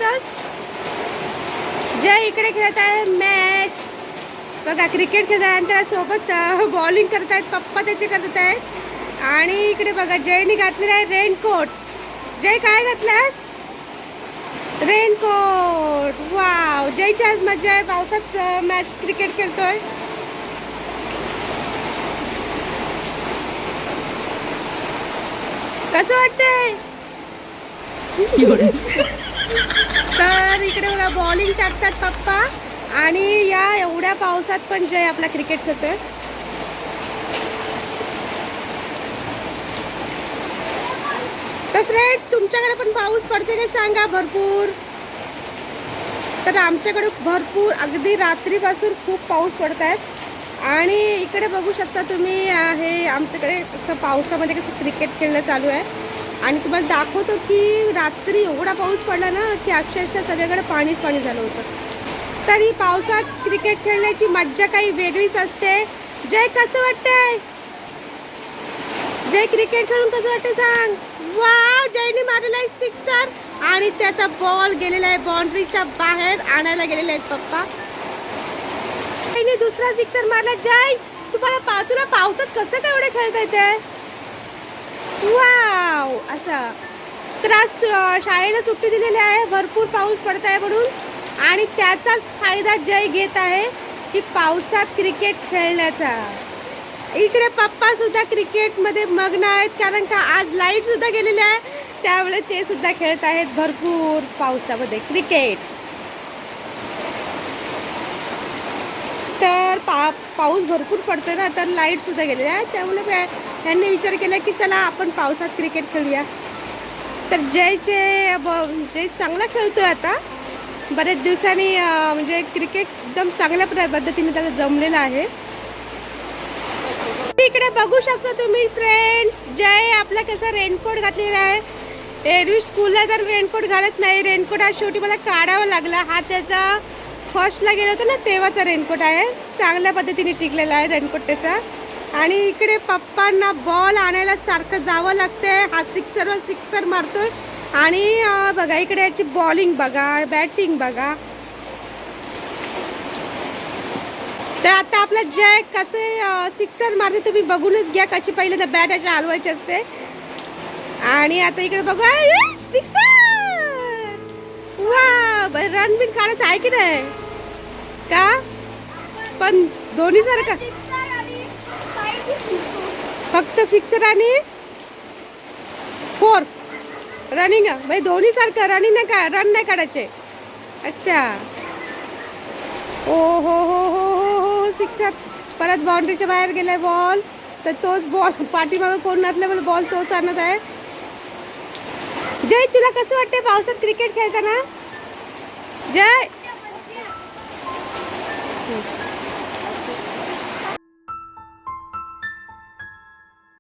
खेळतोस? जय इकडे खेळत आहे मॅच बघा, क्रिकेट खेळत आहे आणि त्यासोबत बॉलिंग करत आहेत, पप्पा त्याचे करत आहेत. आणि इकडे बघा जयने घातलेला आहे रेनकोट. जय काय घातलास? रेनकोट. वाव, जयची आज मजा आहे, पावसात मॅच क्रिकेट खेळतोय. कसं वाटतंय? तर इकडे बघा बॉलिंग टाकतात पप्पा आणि या एवढ्या पावसात पण जय आपला क्रिकेट खेळतोय. तर फ्रेंड्स, तुमच्याकडे पण पाऊस पडते का सांगा भरपूर. तर आमच्याकडे भरपूर, अगदी रात्रीपासून खूप पाऊस पडत आहेत. आणि इकडे बघू शकता तुम्ही, हे आमच्याकडे कसं पावसामध्ये कसं क्रिकेट खेळणं चालू आहे. आणि तुम्हाला दाखवतो की रात्री एवढा पाऊस पडला ना की अक्षरशः सगळीकडे पाणीच पाणी झालं होतं. तरी पावसात क्रिकेट खेळण्याची मज्जा काही वेगळीच असते. जय कसं वाटतंय? जय क्रिकेट खेळून कसं वाटतंय सांग? वाव, जयने मारलेला आहे सिक्सर आणि त्याचा बॉल गेलेला आहे बाउंड्रीच्या बाहेर. आणायला गेलेले आहेत पप्पा. जयने दुसरा सिक्सर मारला. जय तुला पावसात कसं काय एवढे खेळता येते? वाव, असं. तर आज शाळेला सुट्टी दिलेली आहे, भरपूर पाऊस पडत आहे म्हणून. आणि त्याचाच फायदा जय घेत आहे की पावसात क्रिकेट खेळण्याचा. इकडे पप्पा सुद्धा क्रिकेटमध्ये मग्न आहेत, कारण का आज लाईट सुद्धा गेलेली आहे, त्यावेळेस ते सुद्धा खेळत आहेत भरपूर पावसामध्ये क्रिकेट. तर पाऊस भरपूर पडतोय ना, तर लाईट सुद्धा गेलेली आहे, त्यामुळे त्यांनी विचार केला की चला आपण पावसात क्रिकेट खेळूया. तर जय चांगला खेळतोय आता, बरेच दिवसांनी म्हणजे क्रिकेट एकदम चांगल्या पद्धतीने त्याला जमलेलं आहे. इकडे बघू शकता तुम्ही फ्रेंड्स, जय आपला कसा रेनकोट घातलेला आहे. एरवी स्कूलला तर रेनकोट घालत नाही, रेनकोट हा शेवटी मला काढावा लागला. हा त्याचा फर्स्टला गेला होता ना तेव्हाचा रेनकोट आहे, चांगल्या पद्धतीने टिकलेला आहे रेनकोट त्याचा. आणि इकडे पप्पांना बॉल आणायला सारखं जावं लागतंय. हा सिक्सर मारतोय आणि बघा इकडे याची बॉलिंग बघा, बॅटिंग बघा. तर आता आपला जय कसे सिक्सर मारते तुम्ही बघूनच घ्या, कशी पहिल्यांदा बॅट अशी हलवायची असते. आणि आता इकडे बघा सिक्सर. वा, रन बिन काढायचं आहे की नाही का? पण दोन्ही सारखं, फक्त सिक्सर आणि फोर रनिंग म्हणजे दोन्ही सारखं रनिंग नाही का, रन नाही काढायचे. अच्छा, ओ हो हो हो हो हो, सिक्सर. परत बाउंड्रीच्या बाहेर गेलाय बॉल, तर तोच बॉल पाठीमागं कोण नसलं मला बॉल तोच आणत आहे. जय तुला कसं वाटतंय पावसात क्रिकेट खेळताना? जय